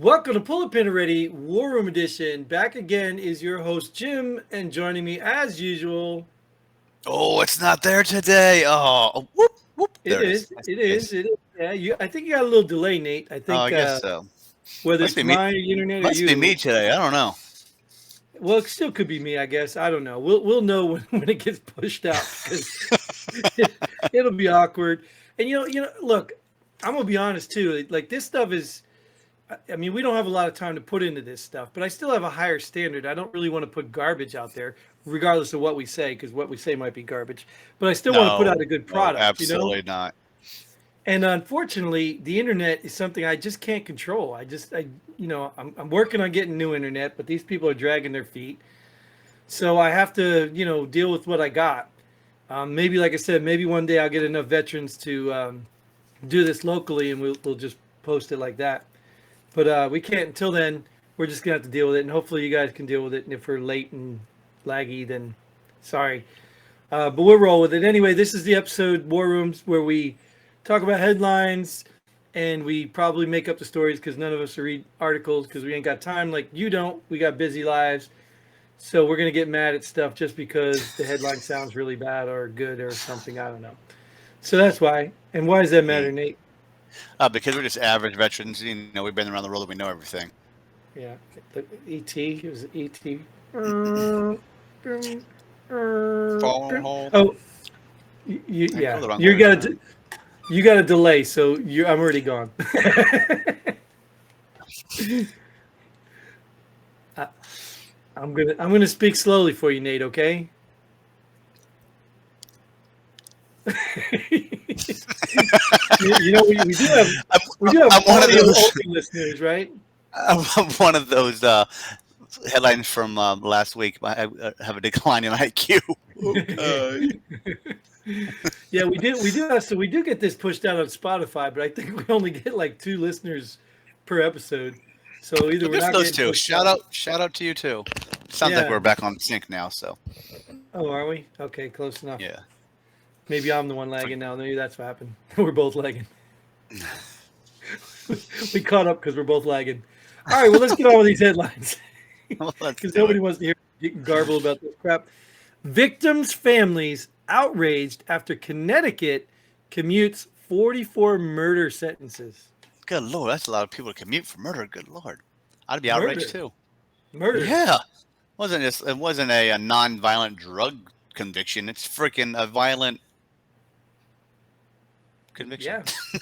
Welcome to Pull a Pin Already, War Room Edition. Back again is your host Jim, and joining me as usual. Oh, it's not there today. Whoop, whoop. It There it is. is, Nice, it nice. is, it is. Yeah, I think you got a little delay, Nate. I Oh, think I guess so. whether Must it's be me. my internet or Must be me you, today. I don't know. well, it still could be me. I guess I don't know. We'll know when it gets pushed out because it'll be awkward. And look, I'm gonna be honest too. Like this stuff is. I mean, we don't have a lot of time to put into this stuff, but I still have a higher standard. I don't really want to put garbage out there, regardless of what we say, because what we say might be garbage. But I still want to put out No, a good no, product. absolutely not. And unfortunately, the internet is something I just can't control. I'm working on getting new internet, but these people are dragging their feet. So I have to, deal with what I got. Maybe, like I said, maybe one day I'll get enough veterans to do this locally, and we'll just post it like that. But we can't until then. We're just gonna have to deal with it, and hopefully you guys can deal with it. And if we're late and laggy, then sorry. But we'll roll with it anyway. This is the episode War Rooms where we talk about headlines and we probably make up the stories because none of us read articles because we ain't got time like you don't. We got busy lives, so we're gonna get mad at stuff just because the headline sounds really bad or good or something. I don't know. So that's why. And why does that matter, Mm. Nate? Because we're just average veterans. We've been around the world and we know everything. Yeah, the ET. It was ET. Phone hole. Oh, I go yeah. the wrong way around. You got a delay, so I'm already gone. I, I'm gonna speak slowly for you, Nate. Okay. we do have I'm one of audio those. only listeners, right? I'm one of those headlines from last week. I have a decline in IQ. Okay. Yeah, we do have so we do get this pushed out on Spotify, but I think we only get like 2 listeners per episode. So either So we're good for not those getting two. pushed out. Shout out to you too. Sounds like Yeah. we're back on sync now. So Oh, are we? Okay, close enough. yeah. Maybe I'm the one For- lagging now. Maybe that's what happened. We're both lagging. We caught up because we're both lagging. All right, well, let's get on with these headlines Well, let's because do it. nobody wants to hear garble about this crap. Victims' families outraged after Connecticut commutes 44 murder sentences. Good lord, that's a lot of people to commute for murder. Good lord, I'd be outraged Murder. too. Murder. Yeah, it wasn't a non-violent drug conviction. It's freaking a violent conviction. Yeah.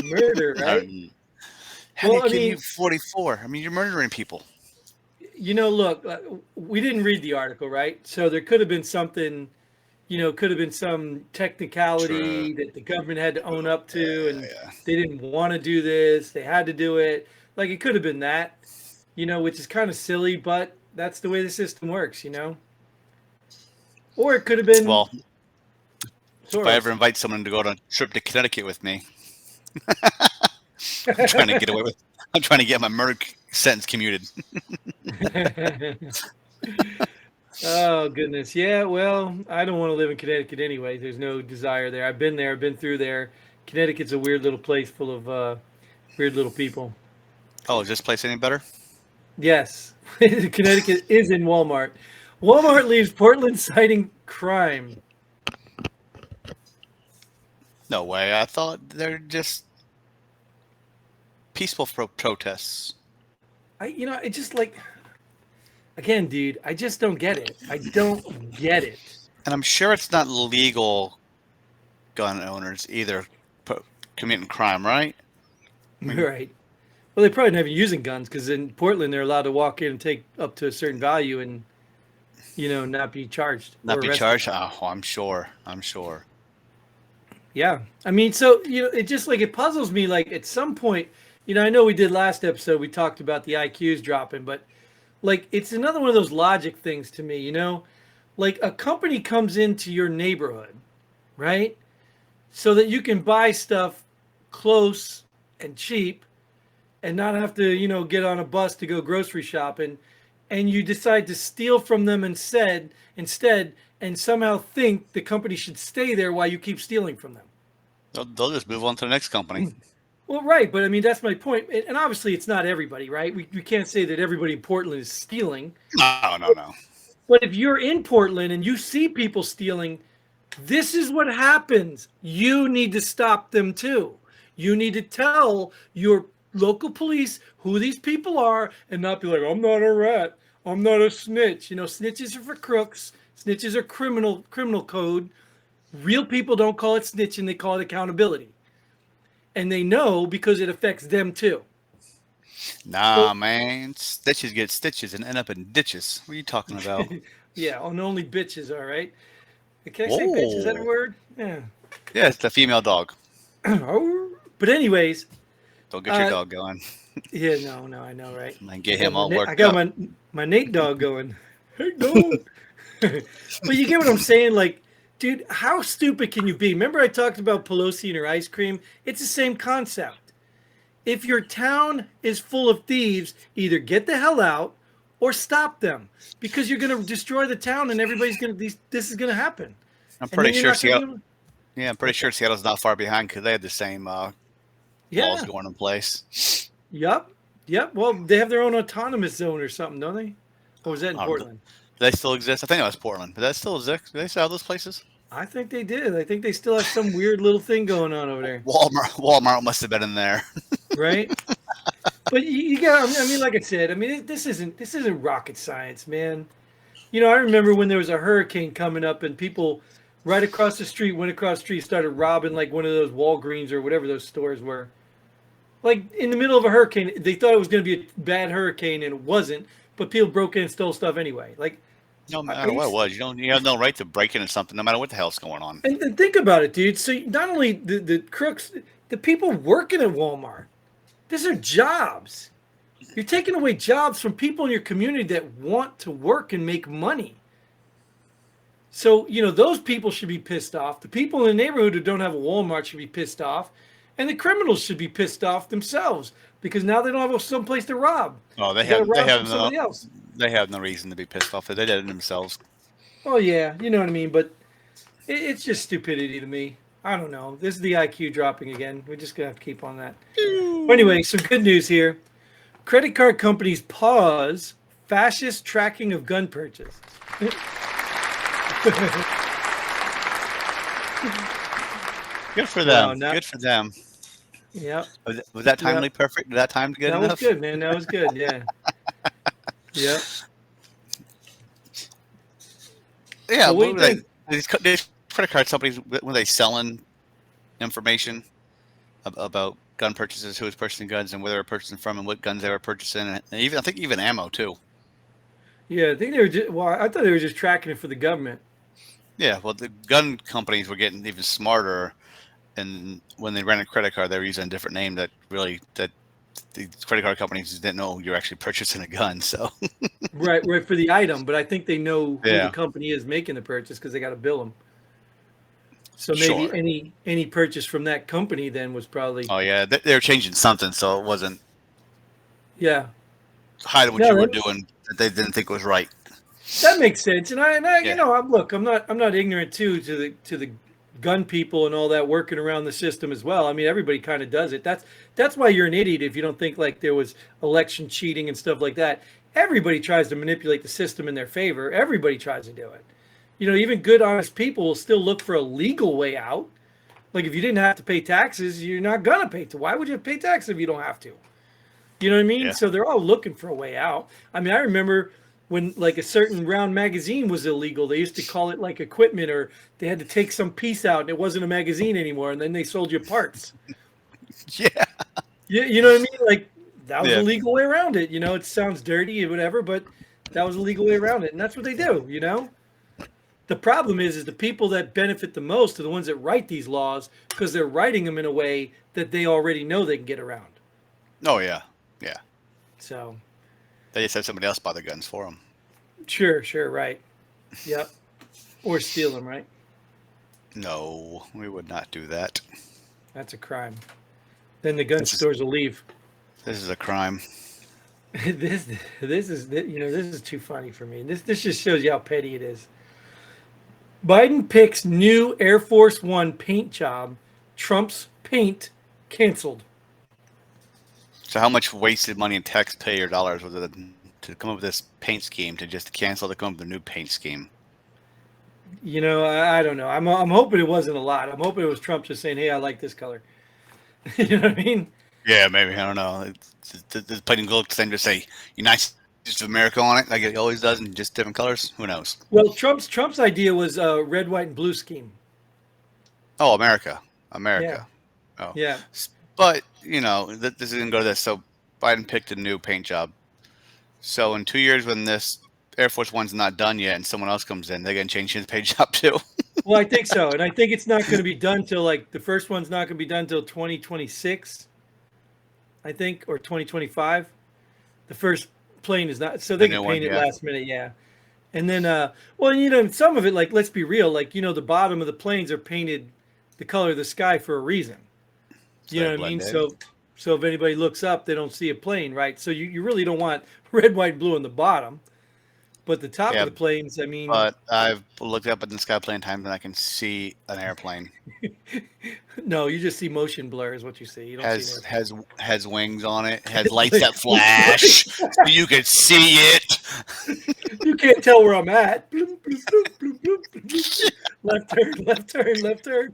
Murder, right? Um, How do you Well, I mean, commute 44? I mean, you're murdering people. look, we didn't read the article, right? So there could have been something, could have been some True. technicality that the government had to own up to, and Yeah. they didn't want to do this. They had to do it. Like it could have been that, which is kind of silly, but that's the way the system works. Or it could have been Well, if sort I of. ever invite someone to go on a trip to Connecticut with me, I'm trying to get away with. I'm trying to get my murder sentence commuted. Oh goodness, yeah. Well, I don't want to live in Connecticut anyway. There's no desire there. I've been there. I've been through there. Connecticut's a weird little place full of weird little people. Oh, is this place any better? Yes, Connecticut is in Walmart. Walmart leaves Portland citing crime. No way. I thought they're just peaceful protests. It just like again, dude. I just don't get it. I don't get it. And I'm sure it's not legal gun owners either committing crime, right? I mean, Right. Well, they probably not even using guns because in Portland they're allowed to walk in and take up to a certain value and not be charged or not be arrested. charged. Oh, I'm sure. I'm sure. Yeah. I mean, so, it just like it puzzles me. Like at some point, I know we did last episode, we talked about the IQs dropping, but like it's another one of those logic things to me. Like a company comes into your neighborhood, right? So that you can buy stuff close and cheap and not have to, get on a bus to go grocery shopping. And you decide to steal from them instead, and somehow think the company should stay there while you keep stealing from them. They'll just move on to the next company. Well, right, but I mean that's my point, and obviously it's not everybody, right? We can't say that everybody in Portland is stealing, No, no, no. but if you're in Portland and you see people stealing, this is what happens. You need to stop them too. You need to tell your local police who these people are and not be like, I'm not a rat. I'm not a snitch. You know, snitches are for crooks. Snitches are criminal code. Real people don't call it snitching, they call it accountability. And they know because it affects them too. Nah, So man. Stitches get stitches and end up in ditches. What are you talking about? yeah, and only bitches, all right. Can I say bitch? Is that a Whoa. word? Yeah. Yeah, it's the female dog. But anyways, Don't get your uh, dog going. yeah, no, I know, right? And get him all I worked got up. my Nate dog going. Hey, dog. But you get what I'm saying? Like, dude, how stupid can you be? Remember, I talked about Pelosi and her ice cream. It's the same concept. If your town is full of thieves, either get the hell out or stop them because you're going to destroy the town and everybody's going to. This is going to happen, I'm and pretty then you're sure not going to Seattle. be able. Yeah, I'm pretty What's sure that? Seattle's not far behind because they have the same laws Yeah. going in place. Yep. Yep. Well, they have their own autonomous zone or something, don't they? Or was that in Do Portland? they still exist? I think that was Portland, but that still exists. Do they still have those places? I think they did. I think they still have some weird little thing going on over there, Walmart must have been in there. right? But you got. I mean, like I said, I mean, this isn't rocket science, man. You know, I remember when there was a hurricane coming up, and people right across the street went across the street, started robbing like one of those Walgreens or whatever those stores were. Like in the middle of a hurricane, they thought it was going to be a bad hurricane, and it wasn't. But people broke in and stole stuff anyway. Like, No are matter you? what it was, you have no right to break into something, no matter what the hell's going on. And think about it, dude. So not only the crooks, the people working at Walmart, these are jobs. You're taking away jobs from people in your community that want to work and make money. So, you know, those people should be pissed off. The people in the neighborhood who don't have a Walmart should be pissed off. And the criminals should be pissed off themselves because now they don't have someplace to rob. Oh, They got to rob from somebody else. they have no reason to be pissed off. They did it themselves. Oh, yeah, you know what I mean? But it's just stupidity to me. I don't know. This is the IQ dropping again. We're just going to have to keep on that. But anyway, some good news here. Credit card companies pause fascist tracking of gun purchase. Good for Wow, them. Good for them. Yep. Was that Yep. timely perfect? Did that time good That was enough? good, man. That was good. Yeah. Yep. Yeah, So what do you think? these credit card companies when they selling information about gun purchases, who is purchasing guns, and where they were purchasing from, and what guns they were purchasing, and even I think even ammo too. Yeah, I think they were just, well, I thought they were just tracking it for the government. Yeah, well, the gun companies were getting even smarter, and when they ran a credit card, they were using a different name that the credit card companies didn't know you're actually purchasing a gun. So Right, for the item, but I think they know who the yeah, company is making the purchase because they got to bill them. So maybe sure. any purchase from that company then was probably Oh yeah, they were changing something, so it wasn't yeah. hiding what No, you were doing that they didn't think was right. that makes sense. And I you Yeah, know, I'm not ignorant too to the gun people and all that working around the system as well. I mean, everybody kind of does it. That's why you're an idiot if you don't think like there was election cheating and stuff like that. Everybody tries to manipulate the system in their favor. Everybody tries to do it. You know, even good honest people will still look for a legal way out. Like if you didn't have to pay taxes, you're not gonna pay to. Why would you pay taxes if you don't have to? You know what I mean? yeah. So they're all looking for a way out. I mean, I remember when like a certain round magazine was illegal, they used to call it like equipment, or they had to take some piece out and it wasn't a magazine anymore, and then they sold you parts. Yeah, You know what I mean? Like that was a yeah. legal way around it. You know, it sounds dirty or whatever, but that was a legal way around it, and that's what they do. You know. The problem is the people that benefit the most are the ones that write these laws because they're writing them in a way that they already know they can get around. Oh yeah, yeah. So, They just had somebody else buy the guns for them. sure, right. Yep. Or steal them, right? No, we would not do that. That's a crime. Then the gun This is stores will leave. this is a crime. this this is you know this is too funny for me. This just shows you how petty it is. Biden picks new Air Force One paint job. Trump's paint canceled. So how much wasted money and taxpayer dollars was it to come up with this paint scheme to just cancel to come up with a new paint scheme? I don't know. I'm hoping it wasn't a lot. I'm hoping it was Trump just saying, "Hey, I like this color." You know what I mean? Yeah, maybe. I don't know. Does plain gold then just say United States of America on it like it always does in just different colors? Who knows? Well, Trump's idea was red, white, and blue scheme. Oh, America. Yeah, America. Oh. yeah. But, this is going to go to this. So Biden picked a new paint job. So in 2 years when this Air Force One's not done yet and someone else comes in, they're going to change his paint job too. Well, I think so, and I think it's not going to be done till like the first one's not going to be done till 2026, I think, or 2025. The first plane is not, so they The can new one, paint it yeah. last minute, yeah. And then, well, some of it, like, let's be real, like, the bottom of the planes are painted the color of the sky for a reason. So You they know what I mean? blend in. So if anybody looks up, they don't see a plane, right? So you really don't want red, white, blue on the bottom, but the top Yeah, of the planes, I mean, but I've looked up at the sky plenty of times and I can see an airplane. no, you just see motion blur is what you see. You don't see an Has wings on it, has lights that flash, so you can see it. You can't tell where I'm at. Bloop, bloop, bloop, bloop, bloop, bloop. Left turn, left turn, left turn.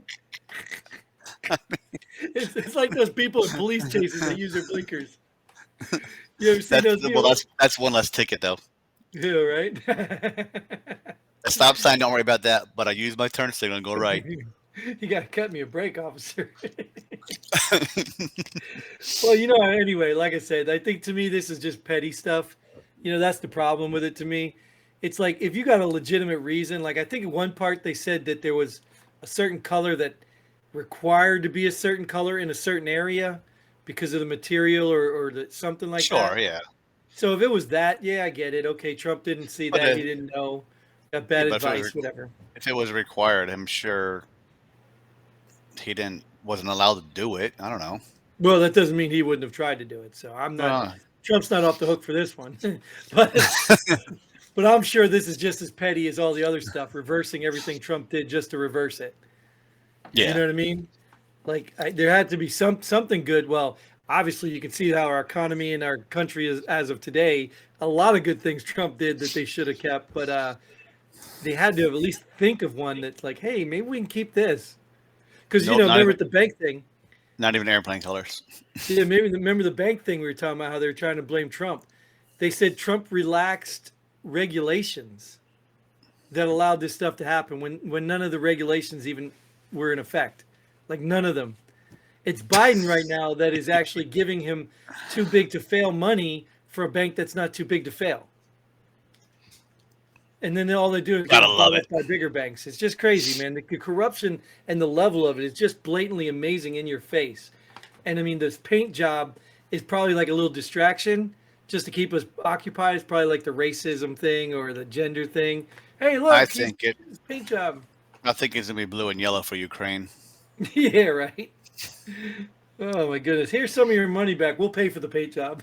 It's like those people in police chases that use their blinkers. You ever seen those people? Well, that's one less ticket though. Yeah, right. A stop sign, don't worry about that. But I use my turn signal and go right. You gotta cut me a break, officer. Well, anyway, like I said, I think to me this is just petty stuff. That's the problem with it to me. It's like if you got a legitimate reason, like I think in one part they said that there was a certain color that required to be a certain color in a certain area because of the material or something like that. Sure, yeah. So if it was that, yeah, I get it. Okay, Trump didn't see But that. He didn't know. Got bad but advice, whatever. if it was required, I'm sure he wasn't allowed to do it. I don't know. Well, that doesn't mean he wouldn't have tried to do it. So I'm not. Trump's not off the hook for this one, but I'm sure this is just as petty as all the other stuff, reversing everything Trump did just to reverse it. Yeah. You know what I mean? Like there had to be something good. Well, obviously you can see how our economy and our country is as of today. A lot of good things Trump did that they should have kept, but they had to at least think of one that's like, hey, maybe we can keep this. Because remember the bank thing. Not even airplane colors. Yeah, remember the bank thing we were talking about, how they were trying to blame Trump. They said Trump relaxed regulations that allowed this stuff to happen when none of the regulations even were in effect. Like none of them. It's Biden right now that is actually giving him too big to fail money for a bank that's not too big to fail. And then all they do is get bought up by bigger banks. It's just crazy, man. The corruption and the level of it is just blatantly amazing in your face. And I mean, this paint job is probably like a little distraction just to keep us occupied. It's probably like the racism thing or the gender thing. Hey, look, I think paint job. I think it's gonna be blue and yellow for Ukraine. Yeah, right. Oh my goodness. Here's some of your money back. We'll pay for the paint job.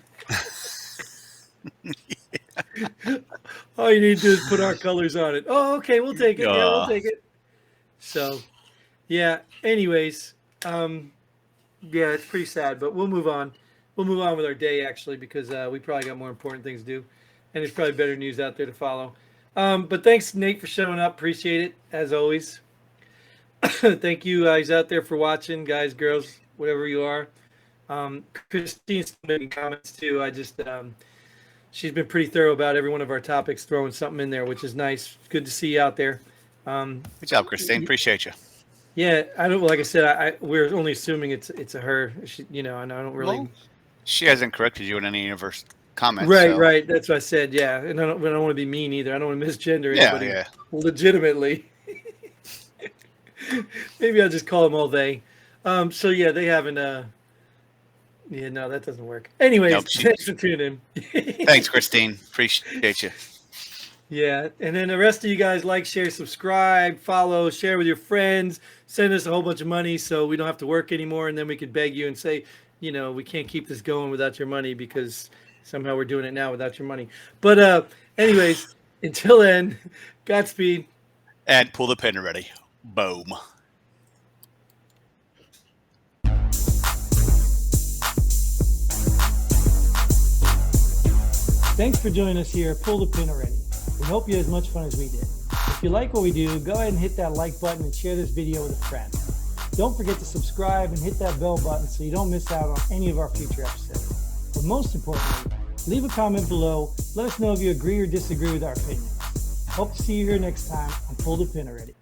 All you need to do is put our colors on it. Oh, okay, we'll take it. Yeah, we'll take it. So, yeah. Anyways, yeah, it's pretty sad, but we'll move on. We'll move on with our day actually because we probably got more important things to do, and there's probably better news out there to follow. But thanks, Nate, for showing up. Appreciate it as always. Thank you guys out there for watching, guys, girls, whatever you are. Christine's making comments too. I just she's been pretty thorough about every one of our topics, throwing something in there, which is nice. Good to see you out there. Good job, Christine. Appreciate you. Yeah, I don't. Like I said, we're only assuming it's a her. She, and I don't really. Well, she hasn't corrected you in any of her comments. Right, so. right. That's what I said. Yeah, and I don't want to be mean either. I don't want to misgender anybody. Yeah. Legitimately. Maybe I'll just call them all they. So yeah, they haven't. Yeah, no, that doesn't work. Anyways, thanks for tuning in. Thanks, Christine. Appreciate you. Yeah, and then the rest of you guys like, share, subscribe, follow, share with your friends, send us a whole bunch of money so we don't have to work anymore, and then we can beg you and say, we can't keep this going without your money because somehow we're doing it now without your money. But anyways, until then, Godspeed. And pull the pin ready. Boom. Thanks for joining us here at Pull the Pin Already. We hope you had as much fun as we did. If you like what we do, go ahead and hit that like button and share this video with a friend. Don't forget to subscribe and hit that bell button so you don't miss out on any of our future episodes. But most importantly, leave a comment below. Let us know if you agree or disagree with our opinions. Hope to see you here next time on Pull the Pin Already.